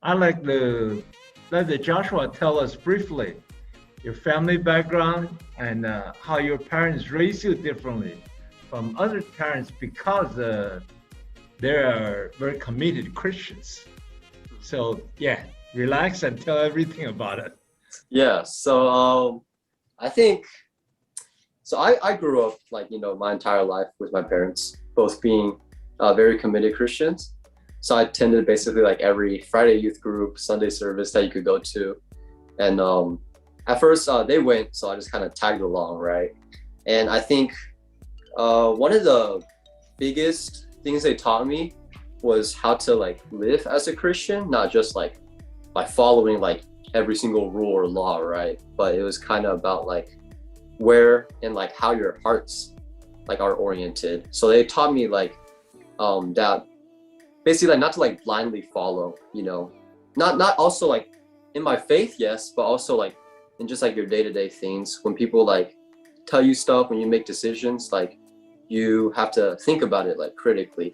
I like the let the Joshua tell us briefly your family background and how your parents raised you differently from other parents because they are very committed Christians. So yeah, relax and tell everything about it. Yeah, so I think so. I grew up like my entire life with my parents, both being very committed Christians. So I attended basically like every Friday youth group, Sunday service that you could go to, and at first they went, so I just kind of tagged along, right? And I think one of the biggest things they taught me was how to like live as a Christian, not just like by following like every single rule or law, right? But it was kind of about like where and like how your hearts like are oriented. So they taught me like that basically like not to like blindly follow, not also like in my faith, yes, but also like in just like your day-to-day things. When people like tell you stuff, when you make decisions, like you have to think about it like critically,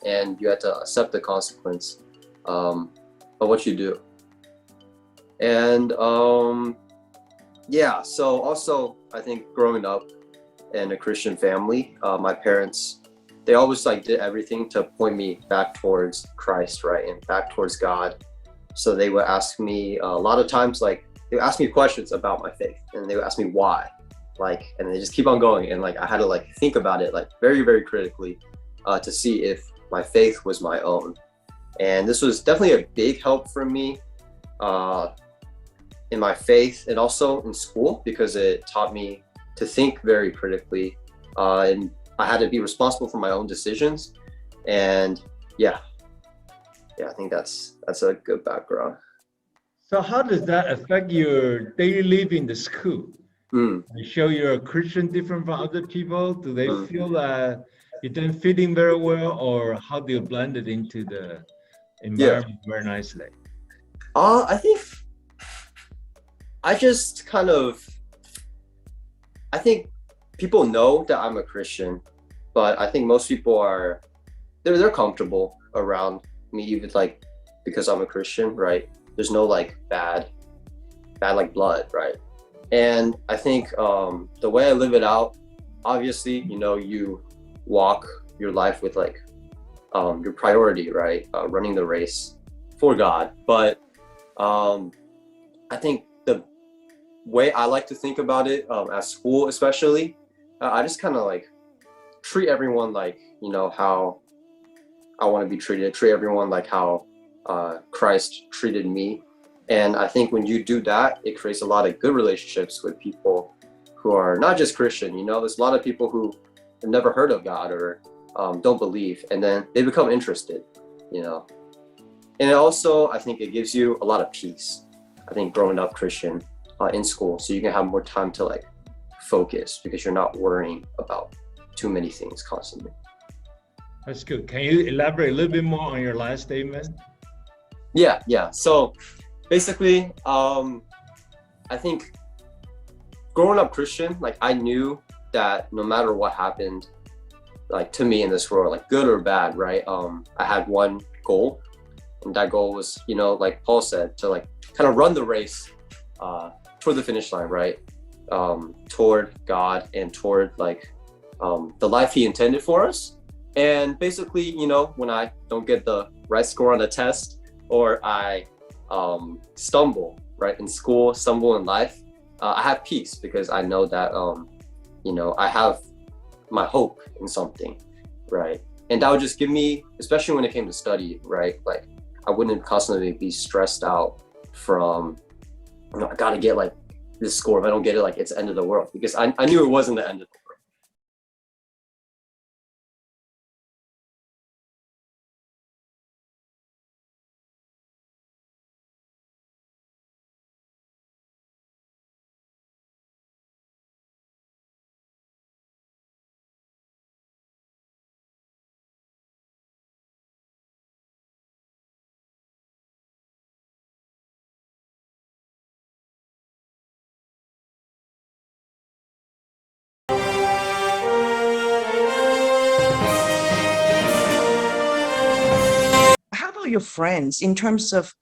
and you have to accept the consequence of what you do. And yeah, so also I think growing up in a Christian family, my parents, they always like did everything to point me back towards Christ, right, and back towards God. So they would ask me a lot of times, like they would ask me questions about my faith, and they would ask me why, like, and they just keep on going, and like I had to like think about it like very, very critically to see if my faith was my own. And this was definitely a big help for me in my faith and also in school, because it taught me to think very critically, and I had to be responsible for my own decisions. And yeah, I think that's a good background. So how does that affect your daily life in the school? They show you're a Christian different from other people? Do they feel that you didn't fit in very well, or how do you blend it into the environment very nicely? I think I just kind of, I think people know that I'm a Christian, but I think most people are, they're comfortable around me, even like because I'm a Christian, right? There's no like bad like blood, right? And I think the way I live it out, obviously, you walk your life with like your priority, right? Running the race for God. But I think the way I like to think about it at school, especially, I just kind of like treat everyone like, how I want to be treated, treat everyone like how Christ treated me. And I think when you do that, it creates a lot of good relationships with people who are not just Christian. There's a lot of people who have never heard of God or don't believe, and then they become interested, And also, I think it gives you a lot of peace. I think growing up Christian in school, so you can have more time to like focus because you're not worrying about too many things constantly. That's good. Can you elaborate a little bit more on your last statement? Yeah. So basically, I think growing up Christian, like I knew that no matter what happened, like to me in this world, like good or bad, right? I had one goal, and that goal was, like Paul said, to like kind of run the race toward the finish line, right? Toward God and toward like the life He intended for us. And basically, when I don't get the right score on a test, or I stumble, right, in school, stumble in life, I have peace because I know that, I have my hope in something, right? And that would just give me, especially when it came to study, right? Like I wouldn't constantly be stressed out from, I gotta get like this score. If I don't get it, like it's the end of the world, because I knew it wasn't the end of the world. How about your friends in terms of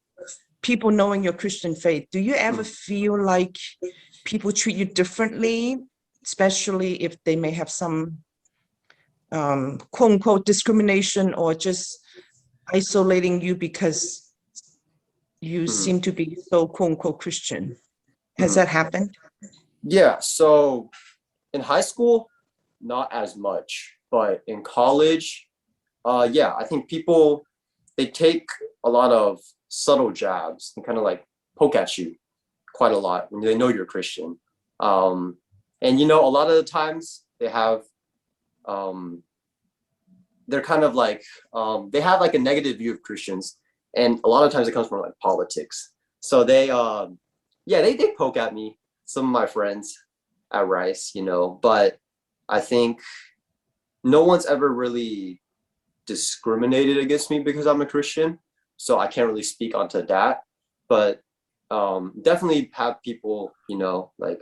people knowing your Christian faith, do you ever feel like people treat you differently, especially if they may have some quote unquote discrimination or just isolating you because you seem to be so quote unquote Christian? Has that happened? Yeah, so in high school, not as much, but in college, yeah, I think people, they take a lot of subtle jabs and kind of like poke at you quite a lot when they know you're Christian. And you know, a lot of the times they have, they're kind of like, they have like a negative view of Christians, and a lot of times it comes from like politics. So they, yeah, they poke at me, some of my friends at Rice, you know, but I think no one's ever really discriminated against me because I'm a Christian. So I can't really speak onto that, but definitely have people, you know, like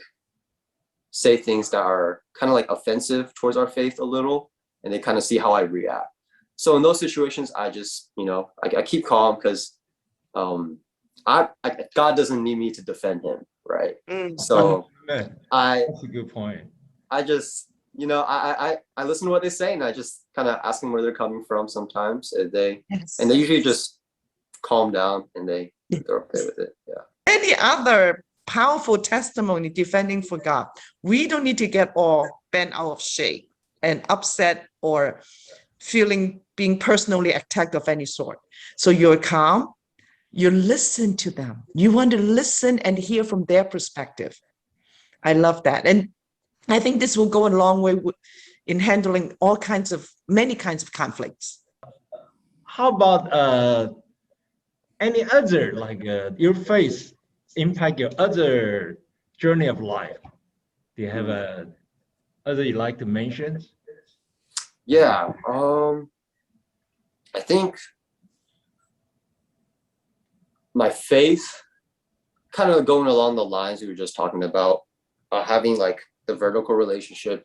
say things that are kind of like offensive towards our faith a little, and they kind of see how I react. So in those situations, I just, you know, I keep calm because God doesn't need me to defend him, right? So Man, I that's a good point. I just, you know, I listen to what they say, and I just kind of ask them where they're coming from sometimes, and they usually just calm down, and they're okay with it. Yeah. Any other powerful testimony defending for God? We don't need to get all bent out of shape and upset or feeling being personally attacked of any sort. So you're calm, you listen to them. You want to listen and hear from their perspective. I love that. And I think this will go a long way in handling many kinds of conflicts. How about any other, like your faith impact your other journey of life? Do you have a other you like to mention? Yeah. I think my faith, kind of going along the lines we were just talking about, having like the vertical relationship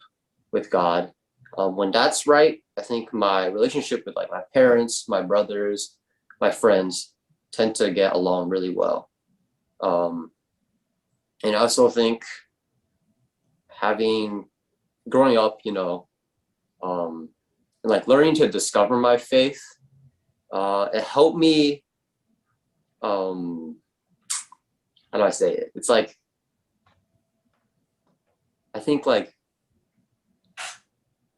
with God. When that's right, I think my relationship with like my parents, my brothers, my friends tend to get along really well. And I also think growing up, you know, and like learning to discover my faith, it helped me, how do I say it? It's like, I think like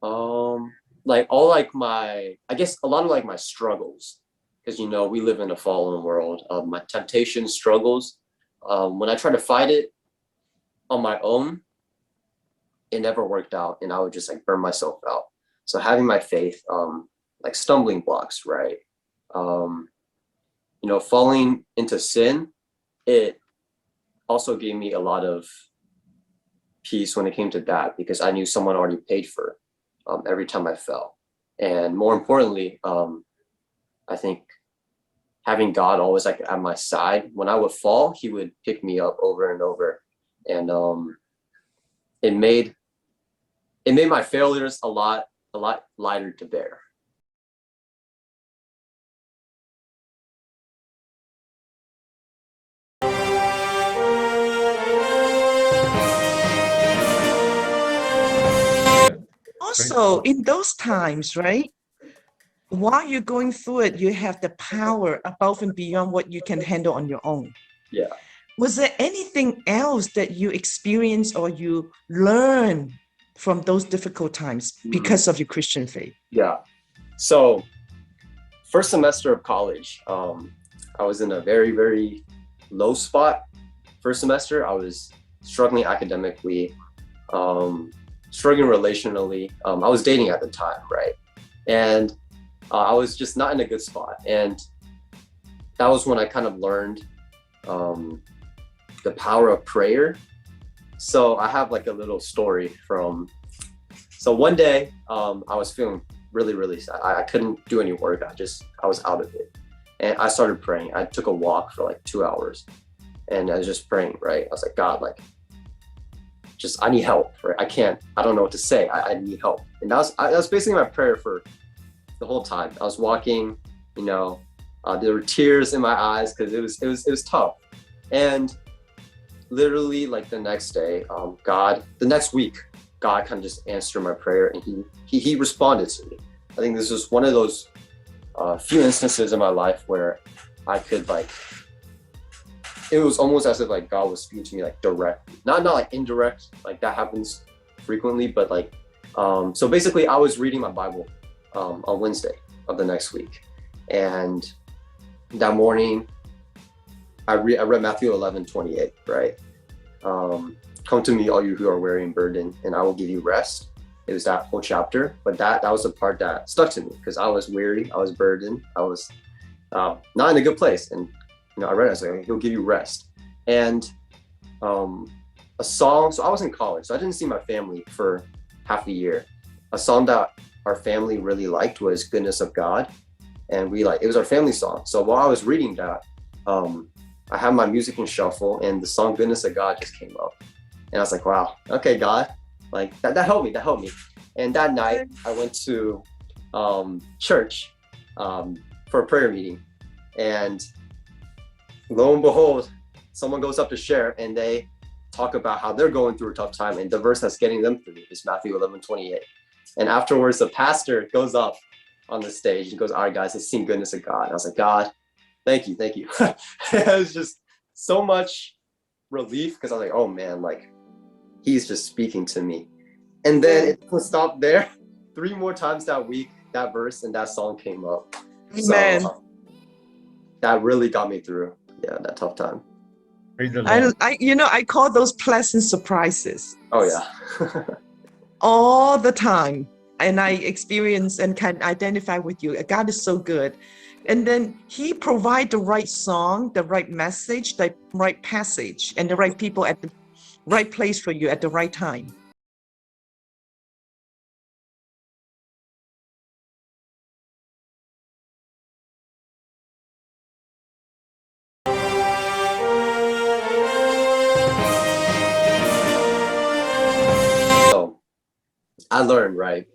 all like I guess a lot of like my struggles, because you know we live in a fallen world, my temptation struggles, when I try to fight it on my own, it never worked out, and I would just like burn myself out. So having my faith, like stumbling blocks, right? You know, falling into sin, it also gave me a lot of peace when it came to that, because I knew someone already paid for every time I fell. And more importantly, I think having God always like at my side, when I would fall, he would pick me up over and over. And it made my failures a lot lighter to bear. Also, in those times, right? While you're going through it, you have the power above and beyond what you can handle on your own. Yeah. Was there anything else that you experienced or you learned from those difficult times because of your Christian faith? Yeah. So first semester of college, I was in a very, very low spot. First semester, I was struggling academically, struggling relationally. I was dating at the time, right? And I was just not in a good spot. And that was when I kind of learned the power of prayer. So I have like a little story so one day I was feeling really, really sad. I couldn't do any work. I was out of it. And I started praying. I took a walk for like 2 hours, and I was just praying, right? I was like, God, like, I need help, right? I don't know what to say. I need help. And that was basically my prayer for the whole time. I was walking, you know, There were tears in my eyes because it was tough. And literally like the next day, the next week, God kind of just answered my prayer, and he responded to me. I think this was one of those few instances in my life where I could like, it was almost as if like God was speaking to me like direct, not like indirect, like that happens frequently, but like, so basically I was reading my Bible on Wednesday of the next week. And that morning I read Matthew 11:28, right? Come to me, all you who are weary and burdened, and I will give you rest. It was that whole chapter, but that was the part that stuck to me because I was weary, I was burdened, I was not in a good place. And I read it, I was like, he'll give you rest. And a song, so I was in college, so I didn't see my family for half a year. A song that our family really liked was Goodness of God. And it was our family song. So while I was reading that, I had my music in shuffle and the song Goodness of God just came up. And I was like, wow, okay, God, like that helped me. And that night I went to church for a prayer meeting. And lo and behold, someone goes up to share and they talk about how they're going through a tough time, and the verse that's getting them through is Matthew 11:28. And afterwards, the pastor goes up on the stage and goes, all right, guys, let's sing Goodness of God. And I was like, God, thank you. It was just so much relief because I was like, oh man, like he's just speaking to me. And then it didn't stop there. 3 more times that week, that verse and that song came up. Amen. So that really got me through, that tough time. Praise the Lord. I call those pleasant surprises. Oh yeah. All the time. And I experience and can identify with you. God is so good. And then he provides the right song, the right message, the right passage, and the right people at the right place for you at the right time. So I learned, right?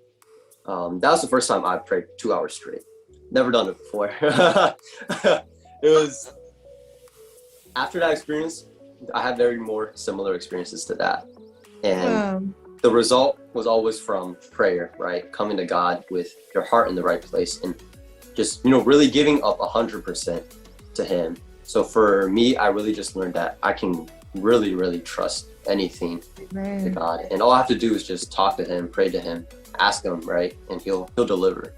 That was the first time I prayed 2 hours straight. Never done it before. It was after that experience, I had very more similar experiences to that. And the result was always from prayer, right? Coming to God with your heart in the right place and just, really giving up 100% to him. So for me, I really just learned that I can really, really trust anything to God. And all I have to do is just talk to him, pray to him, ask him, right? And he'll deliver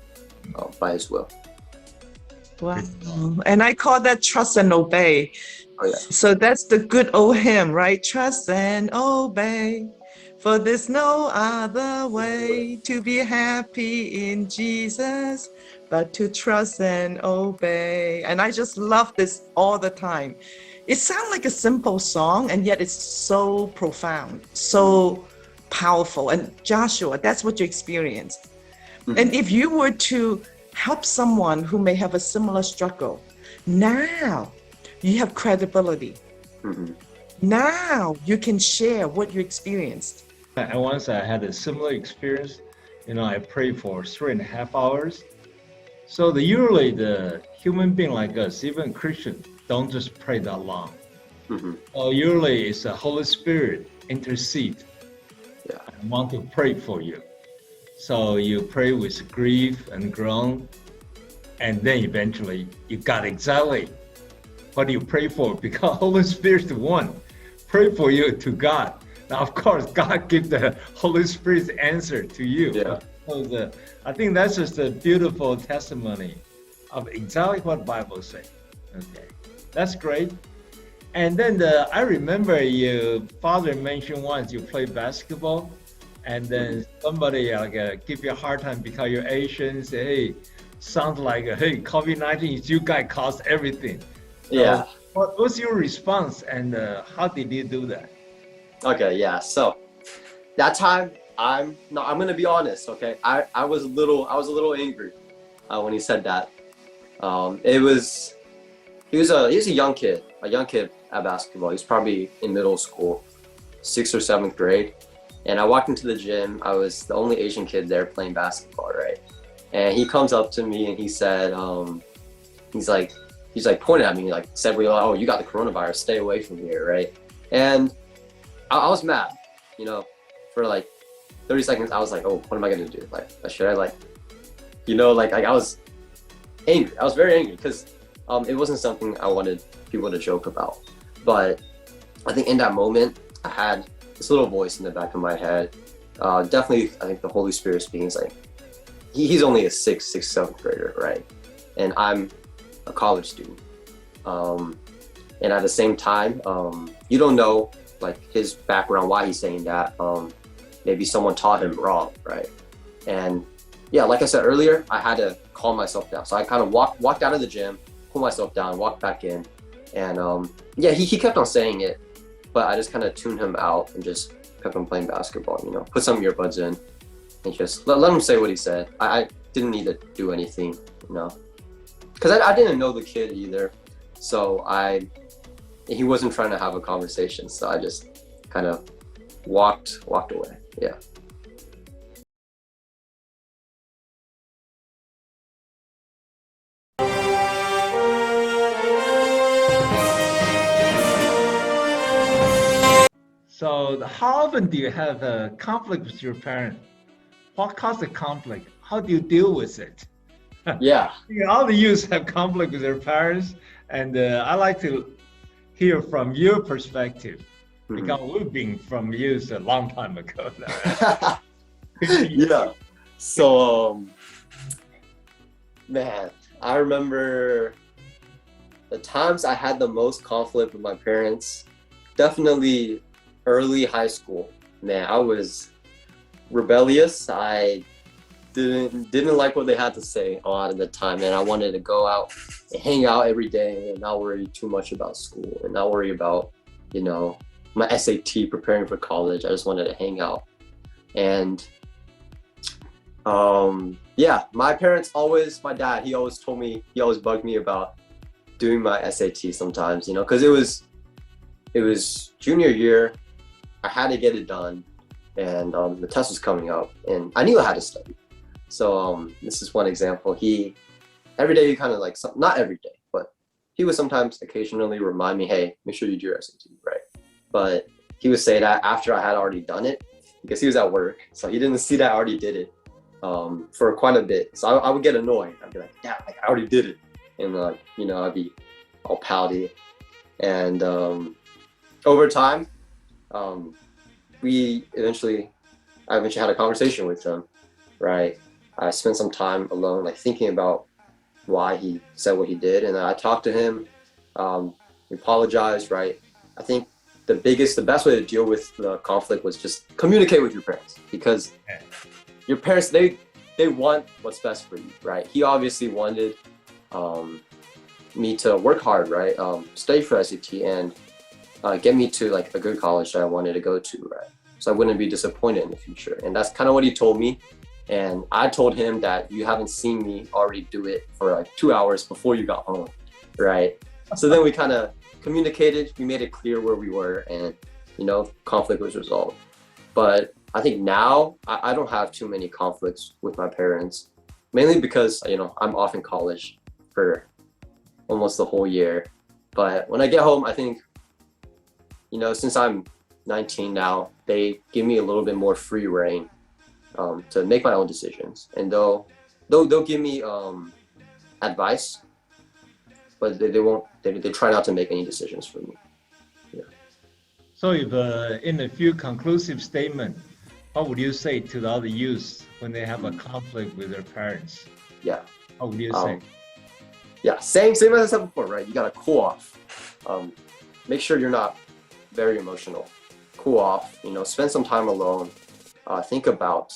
by his will. Wow. And I call that trust and obey. Oh, yeah. So that's the good old hymn, right? Trust and obey, for there's no other way to be happy in Jesus but to trust and obey. And I just love this all the time. It sounds like a simple song, and yet it's so profound, so powerful. And Joshua, that's what you experienced. Mm-hmm. And if you were to help someone who may have a similar struggle, now you have credibility. Mm-hmm. Now you can share what you experienced. Once I had a similar experience. I prayed for 3.5 hours. So usually the human being like us, even Christian, don't just pray that long. Mm-hmm. So usually it's the Holy Spirit intercede. Yeah. I want to pray for you. So you pray with grief and groan, and then eventually you got exactly what you pray for, because Holy Spirit's the one pray for you to God. Now, of course, God gives the Holy Spirit's answer to you. Yeah. So I think that's just a beautiful testimony of exactly what the Bible says. Okay, that's great. And then I remember your father mentioned once you play basketball, and then somebody give you a hard time because you're Asian, say, hey, sounds like, hey, COVID-19, you guys caused everything. Yeah. What was your response, and how did you do that? Okay, yeah. So that time, I'm gonna be honest. Okay, I was a little angry when he said that. He was a young kid at basketball. He was probably in middle school, 6th or 7th grade. And I walked into the gym. I was the only Asian kid there playing basketball, right? And he comes up to me and he said, he's like, he's like pointed at me, like said, "Oh, you got the coronavirus. Stay away from here," right? And I was mad, you know, for like 30 seconds. I was like, "Oh, what am I gonna do? Like, should I like, you know, like I was angry. I was very angry because it wasn't something I wanted people to joke about. But I think in that moment, I had this little voice in the back of my head. Definitely, I think the Holy Spirit speaking is like, he's only a sixth, seventh grader, right? And I'm a college student. And at the same time, you don't know like his background, why he's saying that. Maybe someone taught him wrong, right? And yeah, like I said earlier, I had to calm myself down. So I kind of walked out of the gym, pulled myself down, walked back in. And yeah, he kept on saying it, but I just kind of tuned him out and just kept on playing basketball, you know, put some earbuds in and just let him say what he said. I didn't need to do anything, you know, because I didn't know the kid either. So he wasn't trying to have a conversation. So I just kind of walked away. Yeah. So how often do you have a conflict with your parent? What caused the conflict? How do you deal with it? Yeah. All the youths have conflict with their parents, and I like to hear from your perspective, because we've been from youth a long time ago. Yeah. So, man, I remember the times I had the most conflict with my parents, definitely early high school. Man, I was rebellious. I didn't like what they had to say a lot of the time, and I wanted to go out and hang out every day and not worry too much about school and not worry about, you know, my SAT, preparing for college. I just wanted to hang out. And yeah, my dad, he always bugged me about doing my SAT sometimes, you know, because it was junior year. I had to get it done, and the test was coming up, and I knew I had to study. So this is one example. Every day, he kind of like, not every day, but he would sometimes occasionally remind me, "Hey, make sure you do your SAT," right? But he would say that after I had already done it, because he was at work, so he didn't see that I already did it for quite a bit. So I would get annoyed. I'd be like, "Yeah, like, I already did it," and like, you know, I'd be all pouty. And over time, I eventually had a conversation with him, right? I spent some time alone, like thinking about why he said what he did, and I talked to him. We apologized, right? I think the best way to deal with the conflict was just communicate with your parents, because your parents, they want what's best for you, right? He obviously wanted me to work hard, right? Study for SAT and get me to like a good college that I wanted to go to, right? So I wouldn't be disappointed in the future. And that's kind of what he told me. And I told him that you haven't seen me already do it for like 2 hours before you got home, right? So then we kind of communicated, we made it clear where we were, and, you know, conflict was resolved. But I think now I don't have too many conflicts with my parents, mainly because, you know, I'm off in college for almost the whole year. But when I get home, I think, you know, since I'm 19 now, they give me a little bit more free reign to make my own decisions. And they'll give me advice, but they try not to make any decisions for me. Yeah. So if in a few conclusive statement, what would you say to the other youth when they have a conflict with their parents? Yeah. What would you say? Yeah, same as I said before, right? You gotta cool off. Make sure you're not very emotional. Cool off, you know, spend some time alone. Think about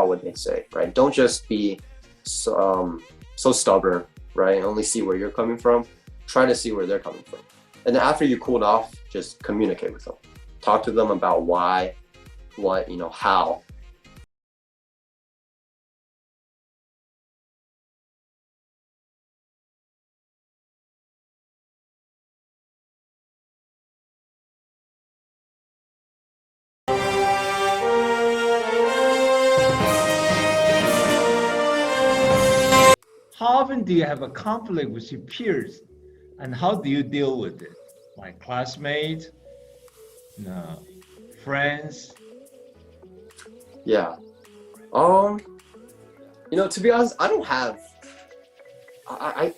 what they say, right? Don't just be so stubborn, right? Only see where you're coming from. Try to see where they're coming from. And then after you cooled off, just communicate with them. Talk to them about why, what, you know, how. How often do you have a conflict with your peers? And how do you deal with it? Like classmates, no, friends? Yeah. To be honest, I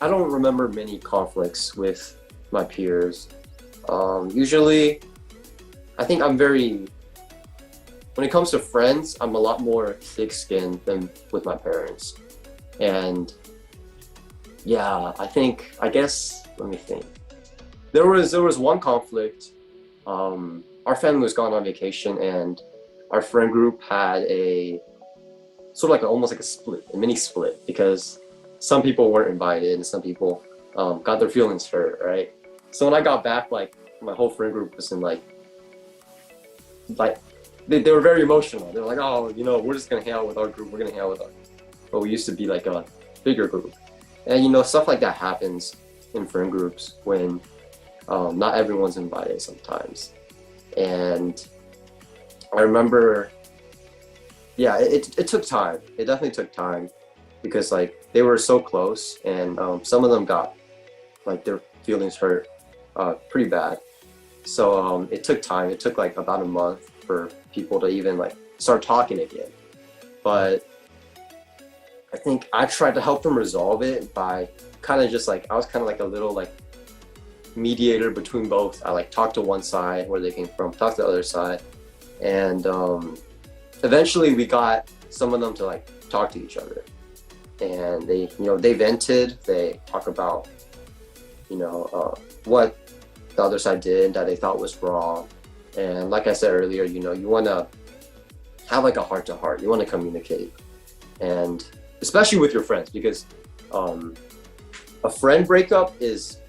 don't remember many conflicts with my peers. Usually, I think when it comes to friends, I'm a lot more thick-skinned than with my parents. And yeah, let me think. There was one conflict. Our family was gone on vacation, and our friend group had a sort of like almost like a mini split, because some people weren't invited and some people got their feelings hurt, right? So when I got back, like my whole friend group was in like they were very emotional. They were like, oh, we're just gonna hang out with our group. We're gonna hang out with but we used to be like a bigger group, and stuff like that happens in friend groups when not everyone's invited sometimes. And I remember, yeah, it took time. It definitely took time, because like they were so close, and some of them got like their feelings hurt pretty bad. So it took time. It took like about a month for people to even like start talking again. But I think I tried to help them resolve it by kind of just like, I was kind of like a little like mediator between both. I like talked to one side where they came from, talked to the other side, and eventually we got some of them to like talk to each other, and they vented. They talk about what the other side did that they thought was wrong. And like I said earlier, you want to have like a heart to heart. You want to communicate, and especially with your friends, because a friend breakup is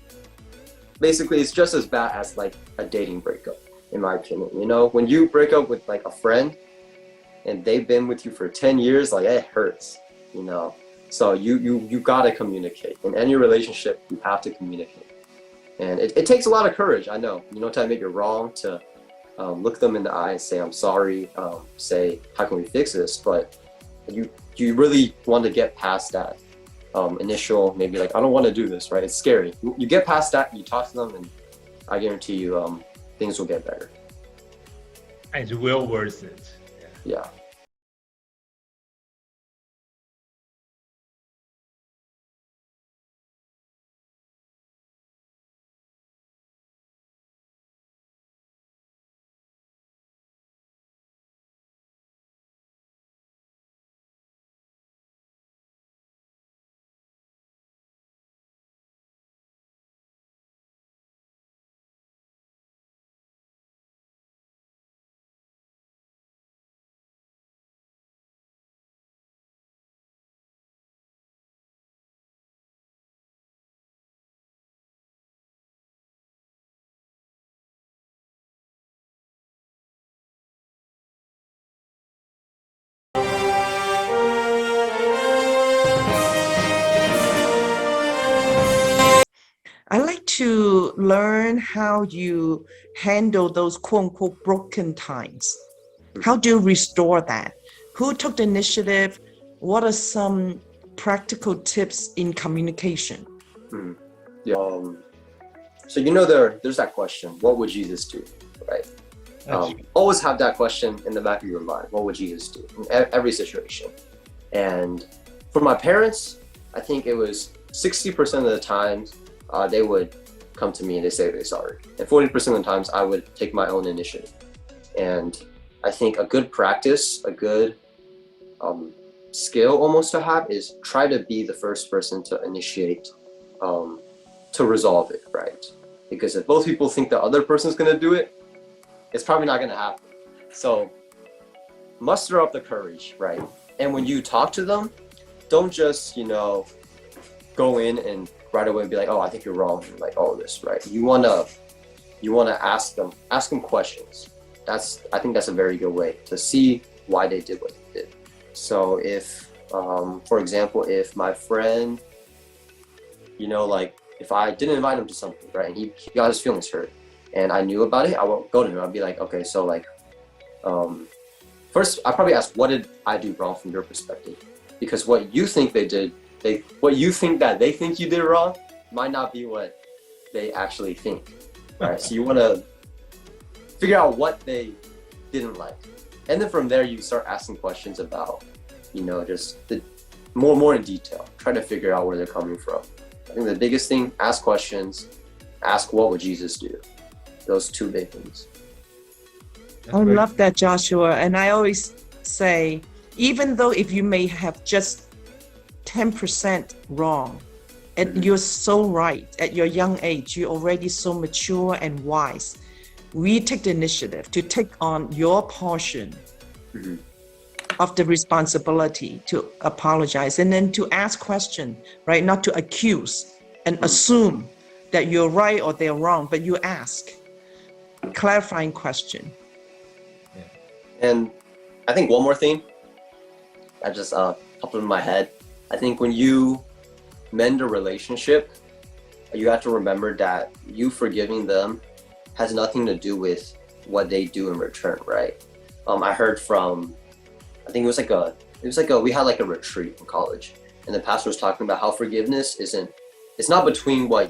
basically, it's just as bad as like a dating breakup, in my opinion. When you break up with like a friend and they've been with you for 10 years, like it hurts, so you gotta communicate. In any relationship, you have to communicate, and it takes a lot of courage. I know, to admit you're wrong, to look them in the eye and say, I'm sorry, say, how can we fix this? But you really want to get past that initial, maybe like, I don't want to do this, right? It's scary. You get past that, you talk to them, and I guarantee you things will get better. It's well worth it. Yeah. I like to learn how you handle those quote unquote broken times. How do you restore that? Who took the initiative? What are some practical tips in communication? Yeah. So there's that question, what would Jesus do, right? Always have that question in the back of your mind. What would Jesus do in every situation? And for my parents, I think it was 60% of the times they would come to me and they say they're sorry. And 40% of the times I would take my own initiative. And I think a good practice, a good skill almost to have, is try to be the first person to initiate, to resolve it, right? Because if both people think the other person's gonna do it, it's probably not gonna happen. So muster up the courage, right? And when you talk to them, don't just, go in and right away be like, oh, I think you're wrong, and like all this, right? You wanna ask them questions. I think that's a very good way to see why they did what they did. So if, for example, if my friend, like if I didn't invite him to something, right, and he got his feelings hurt, and I knew about it, I won't go to him. I'll be like, okay, so like, first I probably ask, what did I do wrong from your perspective? Because what you think they did, what you think that they think you did wrong might not be what they actually think, right? So you want to figure out what they didn't like. And then from there, you start asking questions about, just the more in detail, try to figure out where they're coming from. I think the biggest thing, ask questions, ask what would Jesus do? Those two big things. I love that, Joshua. And I always say, even though if you may have just 10% wrong, and you're so right at your young age, you're already so mature and wise. We take the initiative to take on your portion of the responsibility to apologize and then to ask questions, right? Not to accuse and assume that you're right or they're wrong, but you ask clarifying question. Yeah. And I think one more thing that just popped in my head. I think when you mend a relationship, you have to remember that you forgiving them has nothing to do with what they do in return, right? I heard from, I think we had like a retreat in college, and the pastor was talking about how forgiveness it's not between what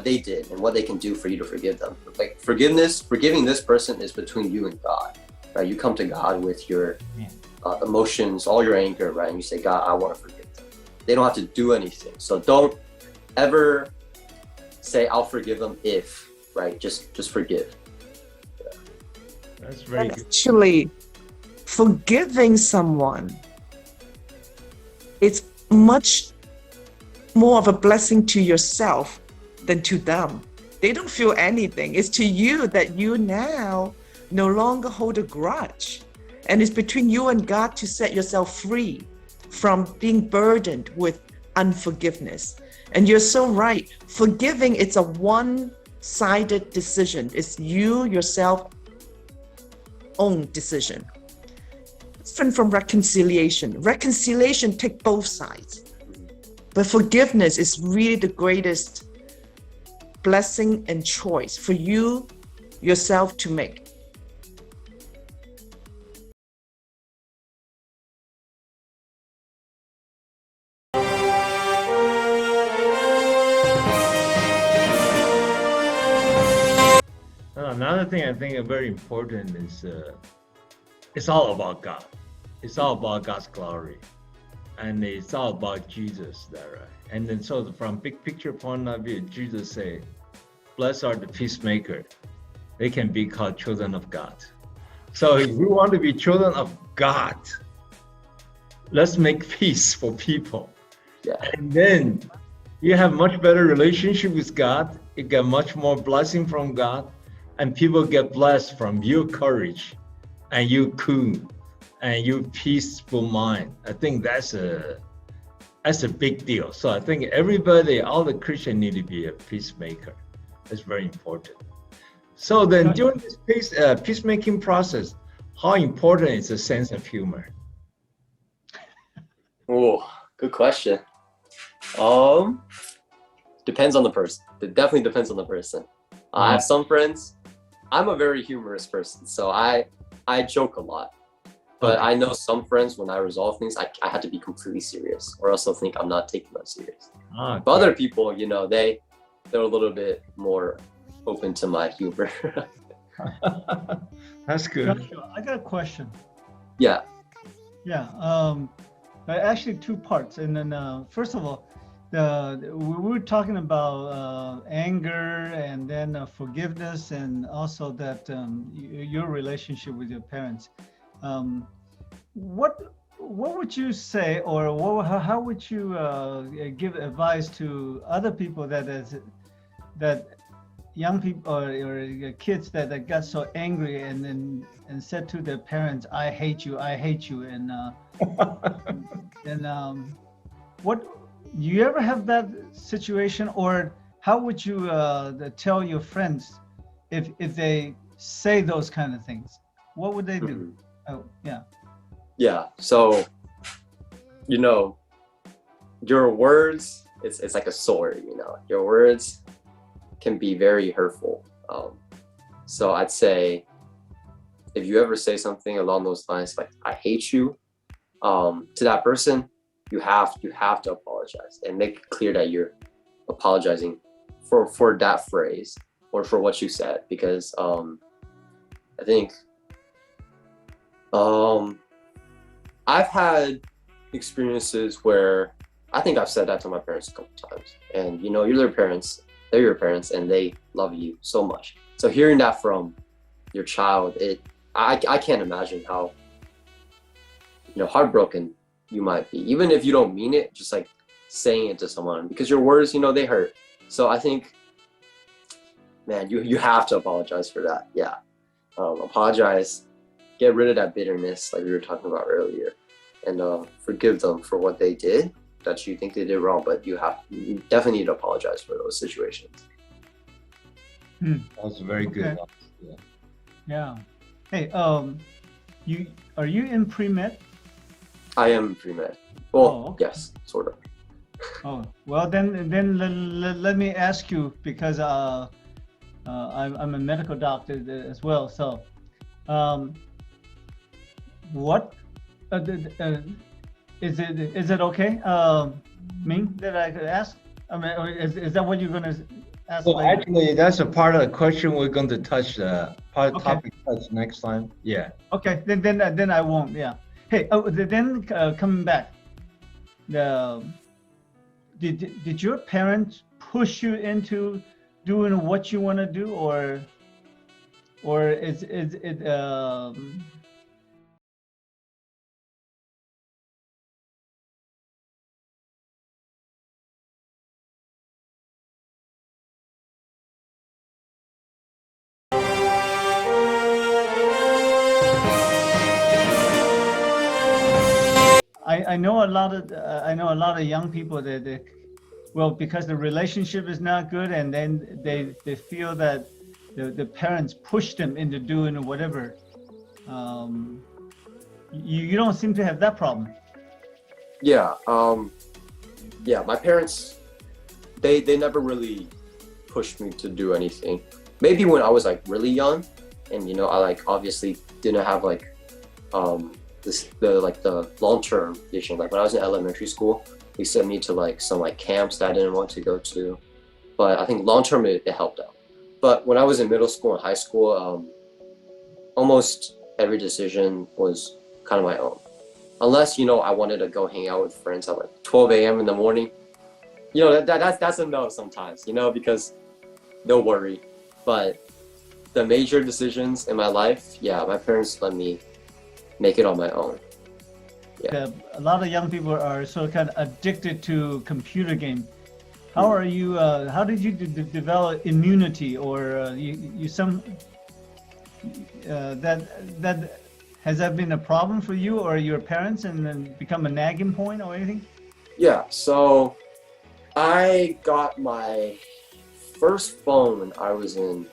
they did and what they can do for you to forgive them. Like forgiving this person is between you and God, right? You come to God with your emotions, all your anger, right? And you say, God, I want to forgive them. They don't have to do anything. So don't ever say, I'll forgive them if, right? Just forgive. Yeah. That's very good. Actually, forgiving someone, it's much more of a blessing to yourself than to them. They don't feel anything. It's to you that you now no longer hold a grudge. And it's between you and God to set yourself free from being burdened with unforgiveness. And you're so right. Forgiving, it's a one-sided decision. It's you, yourself, own decision. Different from reconciliation. Reconciliation takes both sides. But forgiveness is really the greatest blessing and choice for you, yourself to make. Another thing I think is very important is it's all about God. It's all about God's glory. And it's all about Jesus, that right? And then so from big picture point of view, Jesus said, blessed are the peacemaker. They can be called children of God. So if we want to be children of God, let's make peace for people. Yeah. And then you have much better relationship with God. You get much more blessing from God. And people get blessed from your courage and your cool and your peaceful mind. I think that's a big deal. So I think everybody, all the Christians need to be a peacemaker. That's very important. So then during this peacemaking process, how important is the sense of humor? Oh, good question. Depends on the person. It definitely depends on the person. I have some friends. I'm a very humorous person, so I joke a lot. But I know some friends, when I resolve things, I have to be completely serious, or else they'll think I'm not taking them serious. But other people, they're a little bit more open to my humor. That's good. Joshua, I got a question. Yeah. Yeah. Actually, two parts. And then first of all, we were talking about anger and then forgiveness, and also that your relationship with your parents. What would you say, or how would you give advice to other people that young people or kids that got so angry and said to their parents, I hate you, and what, you ever have that situation, or how would you tell your friends if they say those kind of things? What would they do? Oh, yeah. Yeah. So, your words, it's like a sword, your words can be very hurtful. So I'd say, if you ever say something along those lines, like, I hate you, to that person, you have to apologize and make it clear that you're apologizing for that phrase or for what you said, because I think I've had experiences where I think I've said that to my parents a couple times, and you know, you're their parents, they're your parents, and they love you so much. So hearing that from your child, I can't imagine how, you know, heartbroken you might be, even if you don't mean it, just like saying it to someone, because your words, you know, they hurt. So I think, man, you have to apologize for that. Yeah, apologize, get rid of that bitterness like we were talking about earlier, and forgive them for what they did that you think they did wrong, but you definitely need to apologize for those situations. That's very good. Okay. Yeah. Hey, are you in pre-med? I am pre-med. Well, okay. Yes, sort of. Oh, well, then let me ask you, because I'm a medical doctor as well. So, what is it okay, Ming, that I could ask? I mean, is that what you're gonna ask? So later? actually, that's a part of the question we're going to touch. Part Okay. topic touch next time. Yeah. Okay, then I won't. Yeah. Hey, then coming back, did your parents push you into doing what you want to do, or is it I know a lot of young people that well, because the relationship is not good, and then they feel that the parents push them into doing whatever. You don't seem to have that problem. Yeah, yeah, my parents, they never really pushed me to do anything. Maybe when I was like really young, and you know, I like obviously didn't have like the long-term vision. Like when I was in elementary school, they sent me to like some like camps that I didn't want to go to, but I think long-term it helped out. But when I was in middle school and high school, almost every decision was kind of my own, unless, you know, I wanted to go hang out with friends at like 12 a.m. in the morning. You know, that's a no sometimes, you know, because they'll worry. But the major decisions in my life, yeah, my parents let me make it on my own. Yeah. A lot of young people are so kind of addicted to computer games. How are you? How did you develop immunity, or you some that has that been a problem for you or your parents, and then become a nagging point or anything? Yeah. So I got my first phone when I was in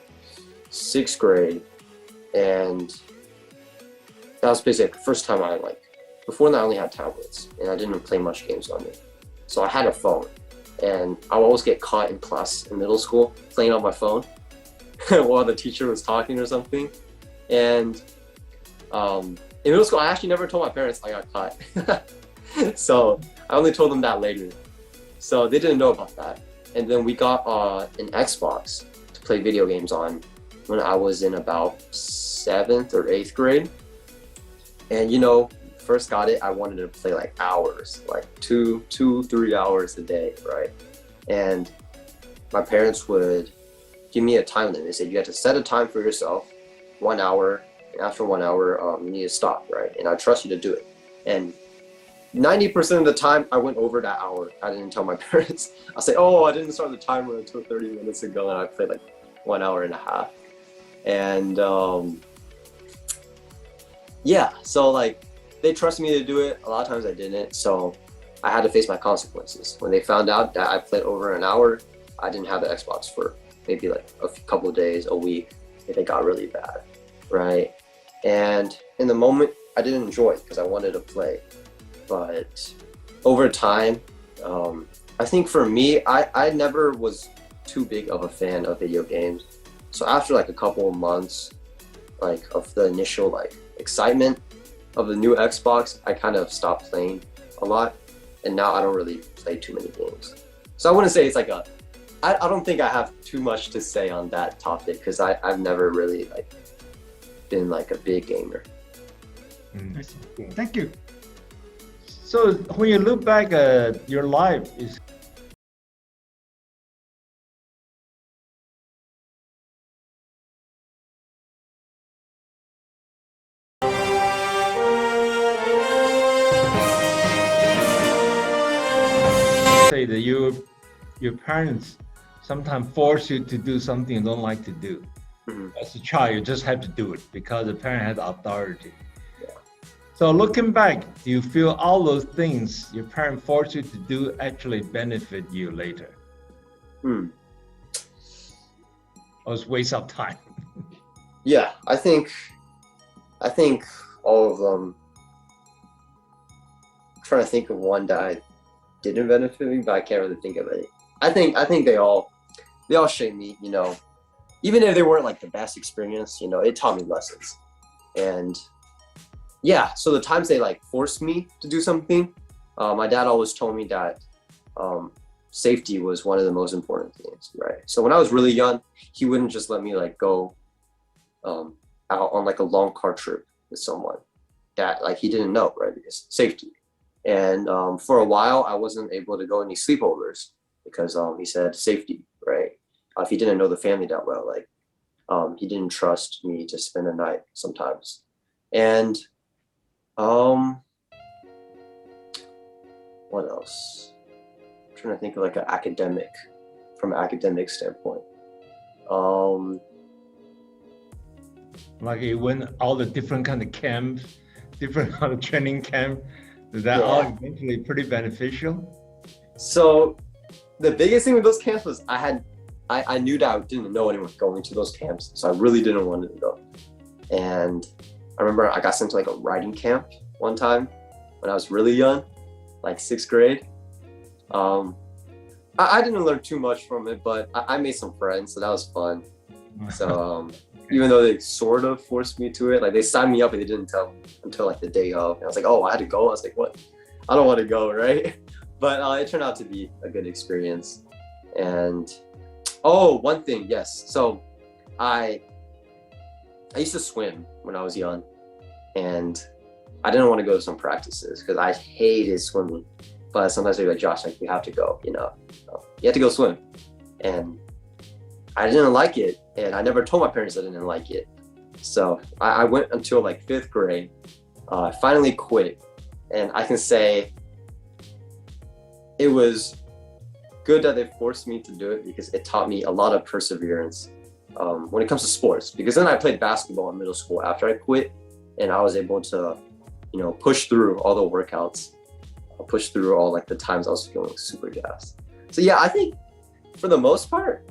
6th grade, and that was basically the first time I before that I only had tablets and I didn't play much games on it. So I had a phone, and I would always get caught in class in middle school playing on my phone while the teacher was talking or something. And in middle school, I actually never told my parents I got caught. So I only told them that later. So they didn't know about that. And then we got an Xbox to play video games on when I was in about 7th or 8th grade. And you know, first got it, I wanted to play like hours, like 3 hours a day, right? And my parents would give me a time limit. They said you had to set a time for yourself, 1 hour, and after 1 hour, you need to stop, right? And I trust you to do it. And 90% of the time, I went over that hour. I didn't tell my parents. I'll say, oh, I didn't start the timer until 30 minutes ago, and I played like 1 hour and a half. And yeah, so like they trusted me to do it. A lot of times I didn't, so I had to face my consequences. When they found out that I played over an hour, I didn't have the Xbox for maybe like a couple of days, a week, if it got really bad, right? And in the moment, I didn't enjoy it because I wanted to play. But over time, I think for me, I never was too big of a fan of video games. So after like a couple of months, like of the initial like excitement of the new Xbox, I kind of stopped playing a lot, and now I don't really play too many games. So I wouldn't say it's like I don't think I have too much to say on that topic because I've never really like been like a big gamer. I see. Thank you. So when you look back at your life, is say that your parents sometimes force you to do something you don't like to do. Mhm. As a child, you just have to do it because the parent has authority. Yeah. So looking back, do you feel all those things your parent forced you to do actually benefit you later? Hmm. Or it's waste of time? Yeah, I think all of them. I'm trying to think of one that didn't benefit me, but I can't really think of any. I think they all shaped me, you know. Even if they weren't like the best experience, you know, it taught me lessons. And yeah, so the times they like forced me to do something, my dad always told me that safety was one of the most important things, right? So when I was really young, he wouldn't just let me like go out on like a long car trip with someone that like he didn't know, right? Because safety. And for a while, I wasn't able to go any sleepovers because he said safety, right? If he didn't know the family that well, like he didn't trust me to spend the night sometimes. And what else? I'm trying to think of like from an academic standpoint. Like you went all the different kind of camps, different kind of training camp. Is that all eventually pretty beneficial? So the biggest thing with those camps was I knew that I didn't know anyone going to those camps, so I really didn't want to go. And I remember I got sent to like a riding camp one time when I was really young, like 6th grade. I didn't learn too much from it, but I made some friends, so that was fun. So even though they sort of forced me to it, like they signed me up and they didn't tell me until like the day of. And I was like, oh, I had to go. I was like, what? I don't want to go, right? But it turned out to be a good experience. And one thing, yes. So I used to swim when I was young, and I didn't want to go to some practices because I hated swimming. But sometimes they're like, Josh, like you have to go, you know, you have to go swim. And I didn't like it, and I never told my parents I didn't like it. So I went until like 5th grade. I finally quit, and I can say it was good that they forced me to do it because it taught me a lot of perseverance when it comes to sports. Because then I played basketball in middle school after I quit, and I was able to, you know, push through all the workouts, push through all like the times I was feeling super gassed. So yeah, I think for the most part,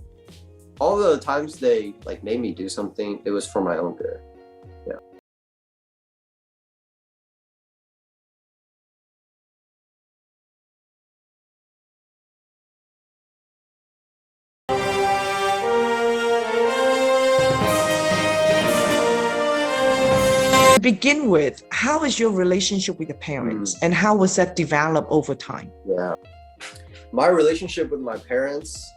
all the times they like made me do something, it was for my own good. Yeah. To begin with, how is your relationship with your parents and how was that developed over time? Yeah. My relationship with my parents,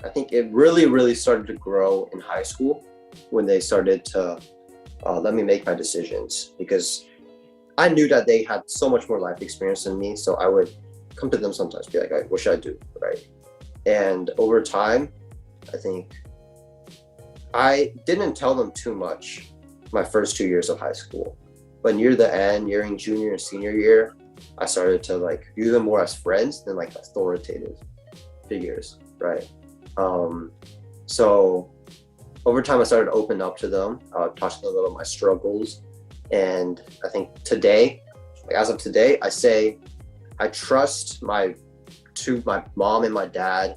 I think it really started to grow in high school when they started to let me make my decisions, because I knew that they had so much more life experience than me. So I would come to them sometimes, be like, what should I do, right? And over time, I think I didn't tell them too much my first 2 years of high school. But near the end, nearing junior and senior year, I started to like view them more as friends than like authoritative figures, right? So over time, I started to open up to them, talk to them about my struggles. And I think today, like as of today, I say I trust my mom and my dad.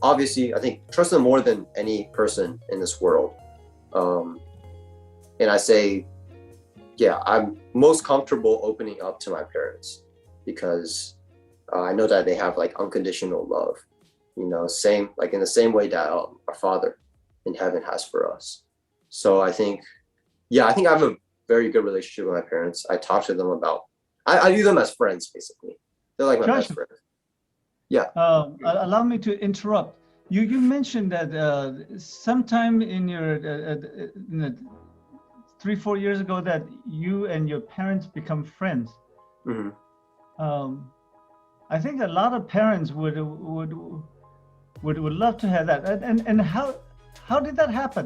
Obviously, I think trust them more than any person in this world. And I say, yeah, I'm most comfortable opening up to my parents because I know that they have like unconditional love, you know, same like in the same way that our Father in heaven has for us. So I think I have a very good relationship with my parents. I talk to them about, I view them as friends, basically. They're like my best friends. Yeah. Allow me to interrupt. You mentioned that sometime in your 3-4 years ago that you and your parents become friends. Hmm. I think a lot of parents would love to have that. And how did that happen?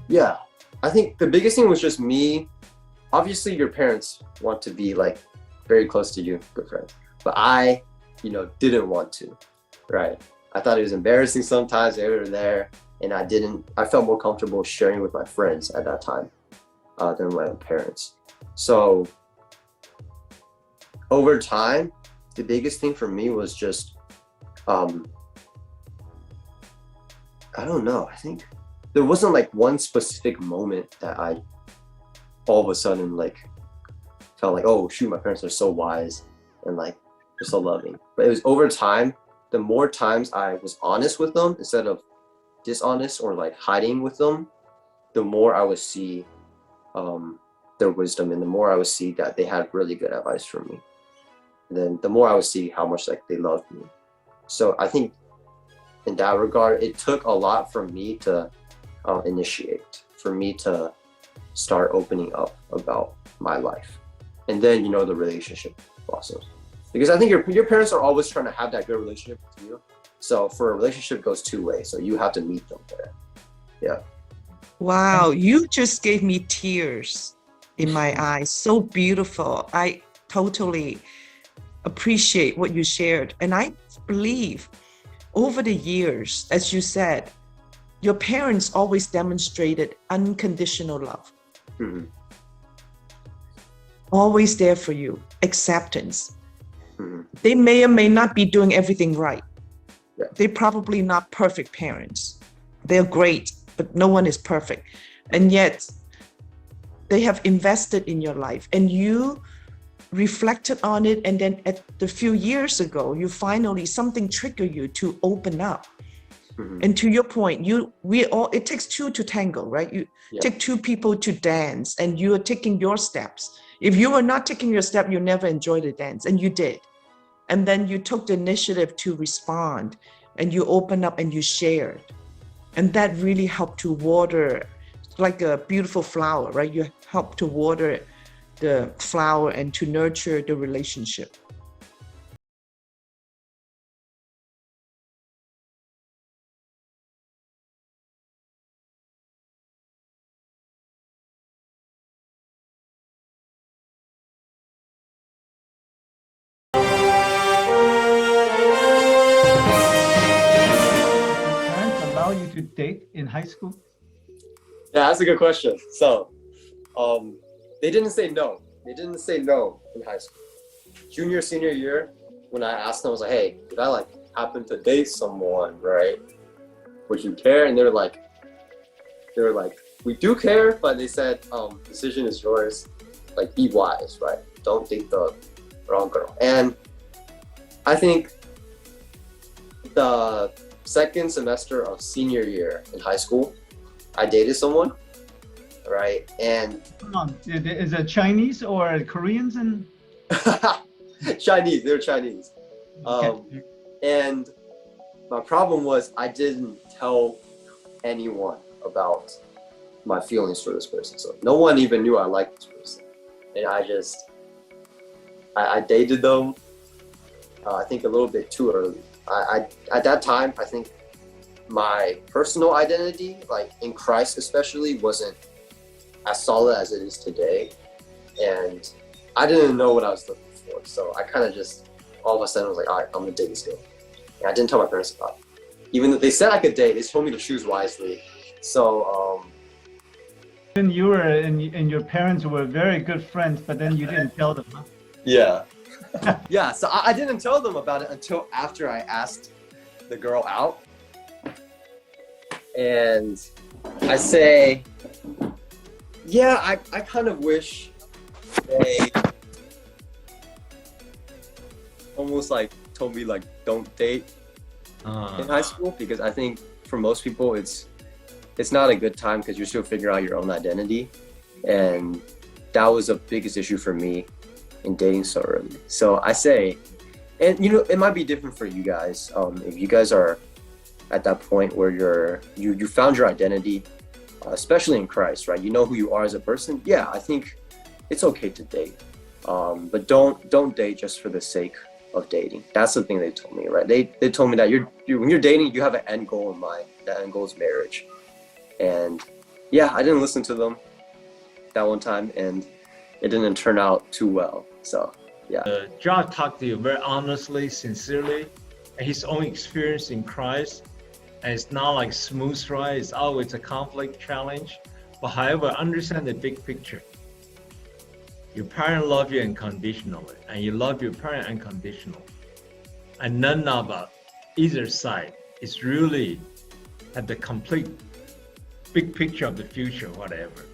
Yeah, I think the biggest thing was just me. Obviously, your parents want to be like very close to you, good friends. But I, didn't want to, right? I thought it was embarrassing sometimes they were there, and I felt more comfortable sharing with my friends at that time than my parents. So over time, the biggest thing for me was just, I don't know, I think there wasn't like one specific moment that I all of a sudden like felt like, oh shoot, my parents are so wise and like they're so loving. But it was over time, the more times I was honest with them instead of dishonest or like hiding with them, the more I would see their wisdom, and the more I would see that they had really good advice for me. And then the more I would see how much like they loved me. So I think in that regard, it took a lot for me to initiate, for me to start opening up about my life. And then, the relationship blossoms. Because I think your parents are always trying to have that good relationship with you. So for a relationship goes two ways. So you have to meet them there. Yeah. Wow, you just gave me tears in my eyes. So beautiful. I totally appreciate what you shared. And I believe over the years, as you said, your parents always demonstrated unconditional love. Mm-hmm. Always there for you, acceptance. Mm-hmm. They may or may not be doing everything right. Yeah. They're probably not perfect parents. They're great, but no one is perfect. And yet they have invested in your life, and you reflected on it. And then at the few years ago, you finally, something triggered you to open up. Mm-hmm. And to your point, it takes two to tango, right? You take two people to dance, and you are taking your steps. If you were not taking your step, you never enjoy the dance, and you did. And then you took the initiative to respond, and you opened up and you shared. And that really helped to water, like a beautiful flower, right? You help to water the flower and to nurture the relationship. Parents allow you to date in high school? Yeah, that's a good question. So, they didn't say no. They didn't say no in high school. Junior, senior year, when I asked them, I was like, hey, did I like happen to date someone, right? Would you care? And they were like, we do care, but they said, decision is yours. Like, be wise, right? Don't date the wrong girl. And I think the second semester of senior year in high school, I dated someone, right? And Come on, is it Chinese or Koreans? And Chinese, they're Chinese. Okay. And my problem was I didn't tell anyone about my feelings for this person. So no one even knew I liked this person. And I dated them, I think a little bit too early. At that time, I think my personal identity, like in Christ especially, wasn't as solid as it is today. And I didn't know what I was looking for. So I kind of just all of a sudden was like, all right, I'm gonna date this girl. And I didn't tell my parents about it. Even though they said I could date, they told me to choose wisely. So When you were and your parents were very good friends, but then you didn't tell them, huh? yeah. Yeah, so I didn't tell them about it until after I asked the girl out. And I say, yeah, I kind of wish they almost like told me like don't date in high school, because I think for most people it's not a good time because you're still figuring out your own identity, and that was the biggest issue for me in dating so early. So I say, And you know, it might be different for you guys. If you guys are at that point where you found your identity, especially in Christ, right? You know who you are as a person. Yeah, I think it's okay to date, but don't date just for the sake of dating. That's the thing they told me, right? They told me that when you're dating, you have an end goal in mind. That end goal is marriage. And yeah, I didn't listen to them that one time, and it didn't turn out too well. So yeah. Josh talked to you very honestly, sincerely, and his own experience in Christ. And it's not like smooth ride, it's always a conflict, challenge. But however, understand the big picture. Your parents love you unconditionally, and you love your parent unconditionally. And none of either side is really at the complete big picture of the future, whatever.